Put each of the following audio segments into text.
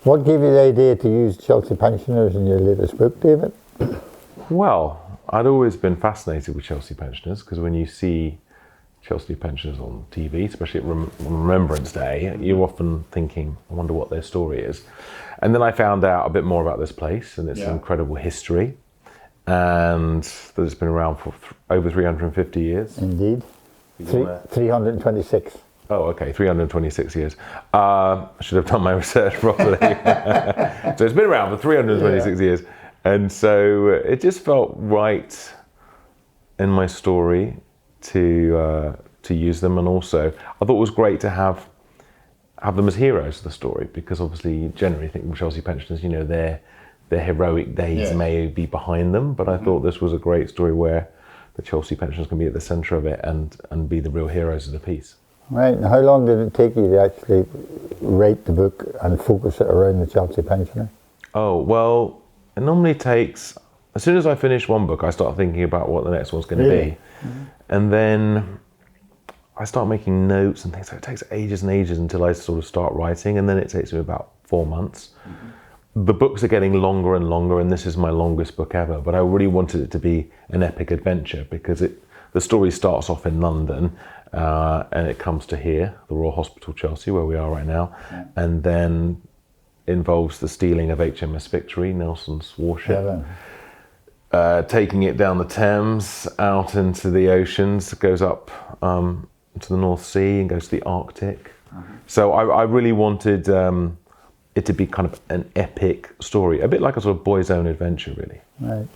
What gave you the idea to use Chelsea pensioners in your latest book, David? Well, I'd always been fascinated with Chelsea pensioners, because when you see Chelsea pensioners on TV, especially on Remembrance Day, you're often thinking, I wonder what their story is. And then I found out a bit more about this place and its incredible history, and that it's been around for over 350 years. Indeed. 326. Oh, okay, 326 years. I should have done my research properly. So it's been around for 326 years. And so it just felt right in my story to use them. And also, I thought it was great to have them as heroes of the story, because obviously you generally think of Chelsea pensioners, their heroic days may be behind them. But I thought this was a great story where the Chelsea pensioners can be at the centre of it and be the real heroes of the piece. Right, and how long did it take you to actually write the book and focus it around the Chelsea pensioner? Oh, well, it normally takes, as soon as I finish one book, I start thinking about what the next one's going to be. Mm-hmm. And then I start making notes and things. So it takes ages and ages until I sort of start writing, and then it takes me about 4 months. Mm-hmm. The books are getting longer and longer, and this is my longest book ever, but I really wanted it to be an epic adventure, because the story starts off in London, and it comes to here, the Royal Hospital Chelsea, where we are right now, and then involves the stealing of HMS Victory, Nelson's warship, taking it down the Thames, out into the oceans, goes up to the North Sea and goes to the Arctic. So I really wanted it to be kind of an epic story, a bit like a sort of boy's own adventure, really. Right.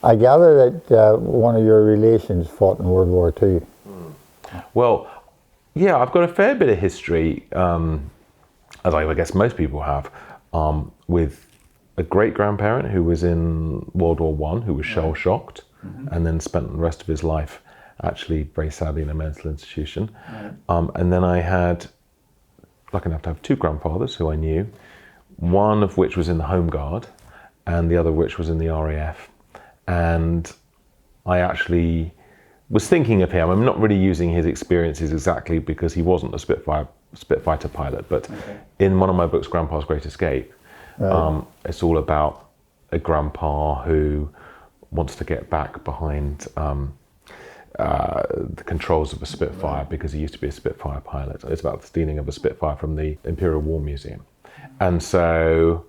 I gather that one of your relations fought in World War II. Well, yeah, I've got a fair bit of history, as I guess most people have, with a great-grandparent who was in World War I, who was shell-shocked, and then spent the rest of his life actually very sadly in a mental institution. And then I had, lucky enough to have 2 grandfathers who I knew, one of which was in the Home Guard, and the other which was in the RAF. And I actually was thinking of him. I'm not really using his experiences exactly, because he wasn't a Spitfighter pilot, but in one of my books, Grandpa's Great Escape, it's all about a grandpa who wants to get back behind the controls of a Spitfire, because he used to be a Spitfire pilot. It's about the stealing of a Spitfire from the Imperial War Museum. And so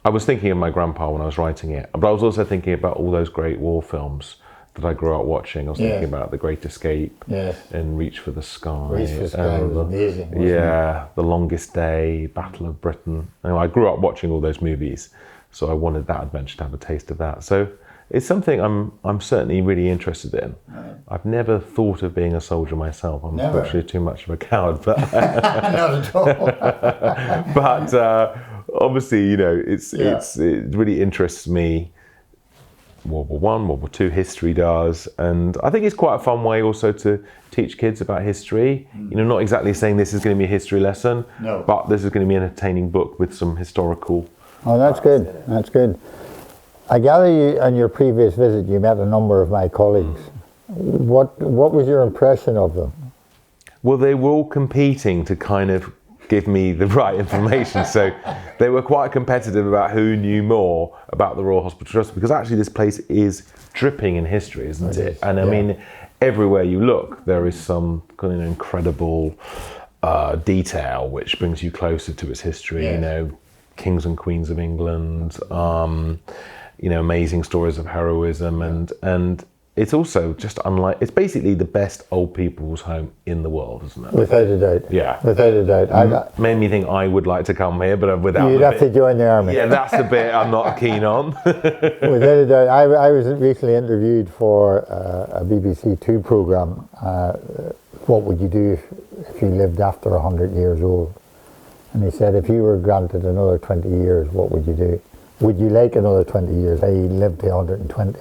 I was thinking of my grandpa when I was writing it, but I was also thinking about all those great war films that I grew up watching. I was thinking about The Great Escape and Reach for the Sky. Reach for the Sky was amazing, wasn't it? The Longest Day, Battle of Britain. I grew up watching all those movies, so I wanted that adventure to have a taste of that. So it's something I'm certainly really interested in. Right. I've never thought of being a soldier myself. I'm unfortunately too much of a coward, but not at all. But obviously, it really interests me. World War I, World War II, history does, and I think it's quite a fun way also to teach kids about history. Not exactly saying this is going to be a history lesson, but this is going to be an entertaining book with some historical. Oh, that's good. That's good. I gather you, on your previous visit, you met a number of my colleagues. What was your impression of them? Well, they were all competing to kind of give me the right information. So they were quite competitive about who knew more about the Royal Hospital Trust, because actually this place is dripping in history, isn't it? And I mean, everywhere you look, there is some kind of incredible detail which brings you closer to its history. Kings and queens of England, amazing stories of heroism, and it's also just unlike, it's basically the best old people's home in the world, isn't it? Without a doubt. Yeah. Without a doubt. Made me think I would like to come here, but without you'd have to join the army. Yeah, that's the bit I'm not keen on. Without a doubt. I was recently interviewed for a BBC 2 programme. What would you do if you lived after 100 years old? And he said, if you were granted another 20 years, what would you do? Would you like another 20 years? I lived to 120.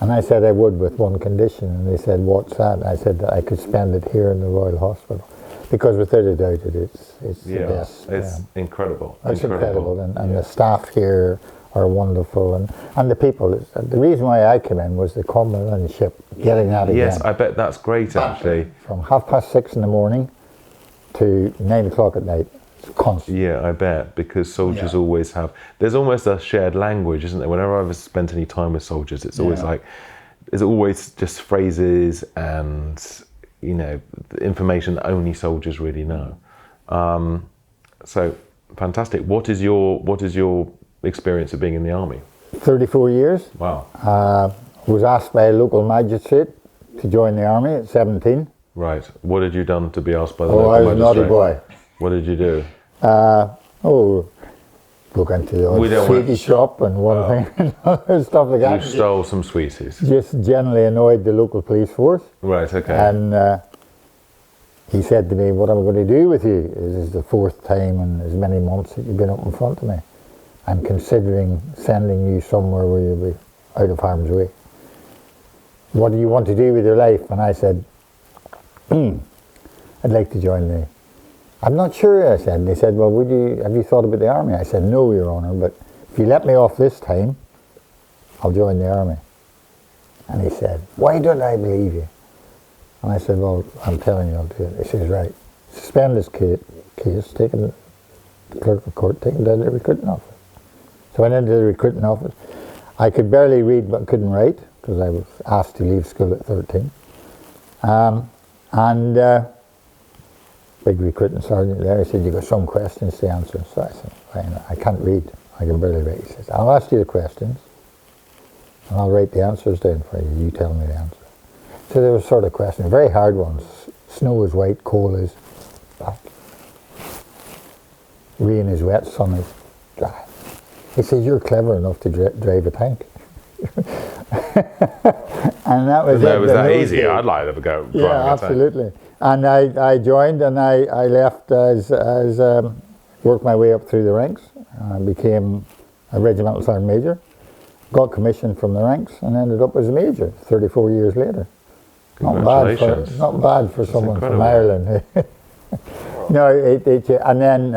And I said I would, with one condition. And they said, what's that? And I said that I could spend it here in the Royal Hospital. Because without a doubt, it's the best. It's incredible. It's incredible. And the staff here are wonderful. And the people, the reason why I came in was the comradeship, getting that again. Yes, I bet that's great, actually. From 6:30 in the morning to 9 o'clock at night. constant. Yeah, I bet, because soldiers Yeah. always have. There's almost a shared language, isn't there? Whenever I've spent any time with soldiers, it's always Yeah. like, it's always just phrases and information that only soldiers really know. So fantastic. What is your experience of being in the army? 34 years. Wow. Was asked by a local magistrate to join the army at 17. Right. What had you done to be asked by the Oh, local I was a naughty magistrate? boy. What did you do? Broke into the We old don't want- sweetie shop and one thing and other stuff like You that. stole some sweeties. Just generally annoyed the local police force. Right. Okay. And he said to me, "What am I going to do with you? This is the 4th time in as many months that you've been up in front of me. I'm considering sending you somewhere where you'll be out of harm's way. What do you want to do with your life?" And I said, "I'd like to join the..." "I'm not sure," I said. And they said, "Well, have you thought about the army?" I said, "No, Your Honour, but if you let me off this time, I'll join the army." And he said, "Why don't I believe you?" And I said, "Well, I'm telling you, I'll do it." He says, "Right, suspend this case, take him to the clerk of court, take him to the recruiting office." So I went into the recruiting office. I could barely read but couldn't write because I was asked to leave school at 13. Big recruiting sergeant there, he said, "You've got some questions to answer." So I said, "Fine, I can't read, I can barely write." He says, "I'll ask you the questions and I'll write the answers down for you. You tell me the answer." So there were sort of questions, very hard ones. Snow is white, coal is black. Rain is wet, sun is dry. He says, "You're clever enough to drive a tank." And that was it. Was In that those easy? days. I'd like to go driving Yeah, a tank. absolutely. And I joined and I left as worked my way up through the ranks. I became a regimental sergeant major, got commissioned from the ranks and ended up as a major 34 years later. Congratulations. Not bad for someone from incredible. Ireland. No, and then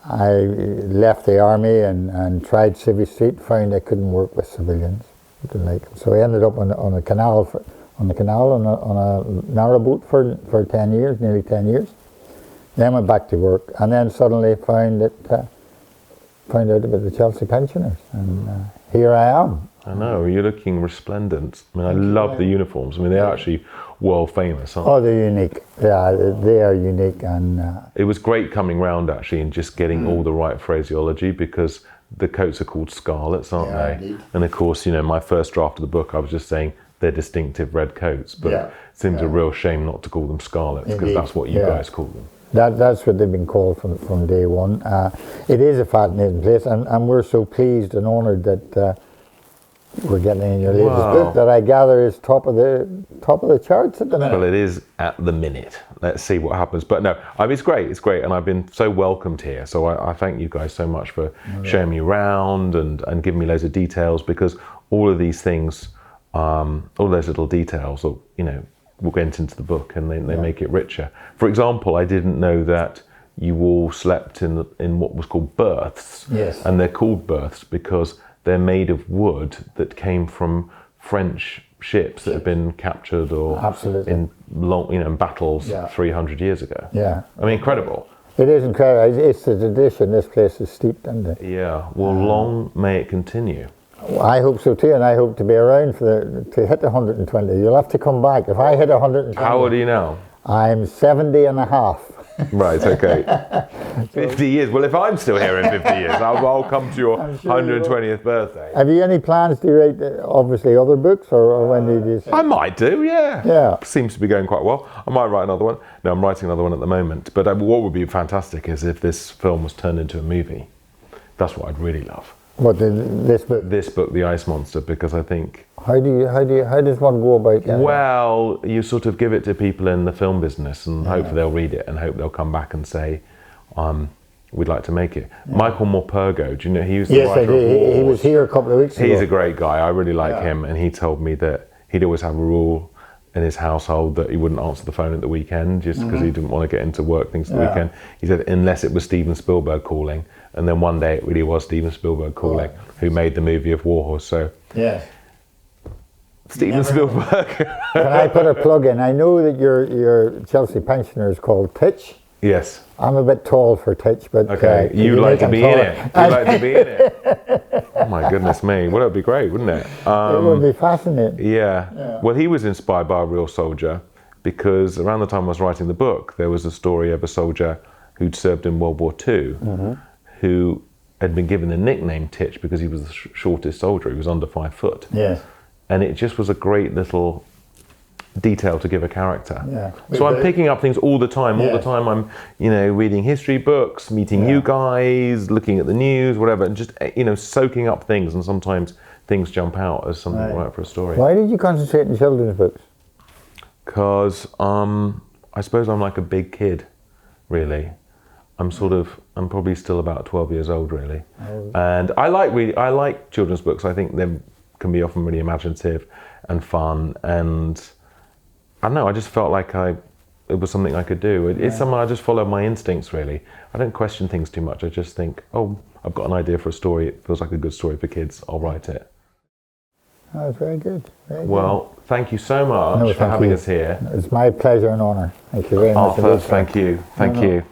I left the army and tried Civvy Street, found I couldn't work with civilians. Didn't like them. So I ended up on a canal on a narrowboat for 10 years, nearly 10 years. Then went back to work, and then suddenly found out about the Chelsea Pensioners, and here I am. I know, you're looking resplendent. I mean, I love the uniforms. I mean, they're actually world famous, aren't they? Oh, they're unique. Yeah, they are unique, and It was great coming round actually and just getting all the right phraseology, because the coats are called scarlets, aren't Yeah, they? indeed. And of course, my first draft of the book, I was just saying they're distinctive red coats, but Yeah, it seems a real shame not to call them scarlets, because Indeed, that's what you yeah. guys call them. that's what they've been called from day one. It is a fascinating place, and we're so pleased and honoured that we're getting in your latest Wow. book that I gather is top of the charts at the minute. Well, it is at the minute. Let's see what happens. But no, I mean, it's great, and I've been so welcomed here. So I thank you guys so much for showing me around and giving me loads of details, because all of these things, all those little details, will get into the book, and they make it richer. For example, I didn't know that you all slept in what was called berths. Yes. And they're called berths because they're made of wood that came from French ships that have been captured or Absolutely. in long, in battles Yeah. 300 years ago. Yeah. I mean, incredible. It is incredible. It's the tradition this place is steeped in. Yeah. Well, long may it continue. I hope so too, and I hope to be around to hit 120. You'll have to come back. If I hit 120, How old are you now? I'm 70 and a half. Right, okay. 50 years. Well, if I'm still here in 50 years, I'll come to your I'm sure you will. 120th birthday. Have you any plans to write, obviously, other books, or when do you just... I might do, yeah. Yeah. Seems to be going quite well. I might write another one. No, I'm writing another one at the moment. But what would be fantastic is if this film was turned into a movie. That's what I'd really love. What, this book? This book, The Ice Monster, because I think, How does one go about getting it? well, you sort of give it to people in the film business and hope they'll read it and hope they'll come back and say, we'd like to make it. Michael Morpurgo, do you know, he was the Yes, I writer of do. He Wars. was here a couple of weeks ago. He's a great guy. I really like Yeah. him, and he told me that he'd always have a rule in his household that he wouldn't answer the phone at the weekend just because he didn't want to get into work things at the Yeah. weekend. He said unless it was Steven Spielberg calling, and then one day it really was Steven Spielberg calling, who made the movie of Warhorse. So Yes. Steven Spielberg. Can I put a plug in? I know that your Chelsea pensioner is called Pitch. Yes. I'm a bit tall for Titch, but Okay, you'd like to be in it. You'd like to be in it. Oh my goodness me! Well, it'd be great, wouldn't it? It would be fascinating. Yeah. Well, he was inspired by a real soldier because around the time I was writing the book, there was a story of a soldier who'd served in World War II, who had been given the nickname Titch because he was the shortest soldier. He was under 5 foot. Yes. And it just was a great little detail to give a character. Yeah. So I'm picking up things all the time. All the time I'm, reading history books, meeting you guys, looking at the news, whatever, and just, soaking up things. And sometimes things jump out as something right for a story. Why did you concentrate on children's books? Because I suppose I'm like a big kid, really. I'm probably still about 12 years old, really. And I like children's books. I think they can be often really imaginative and fun, and I don't know, I just felt like it was something I could do. It's something I just follow my instincts, really. I don't question things too much. I just think, oh, I've got an idea for a story. It feels like a good story for kids. I'll write it. That was very good. Well, thank you so much for having us here. It's my pleasure and honour. Thank you very much. Arthur, thank you. Thank you.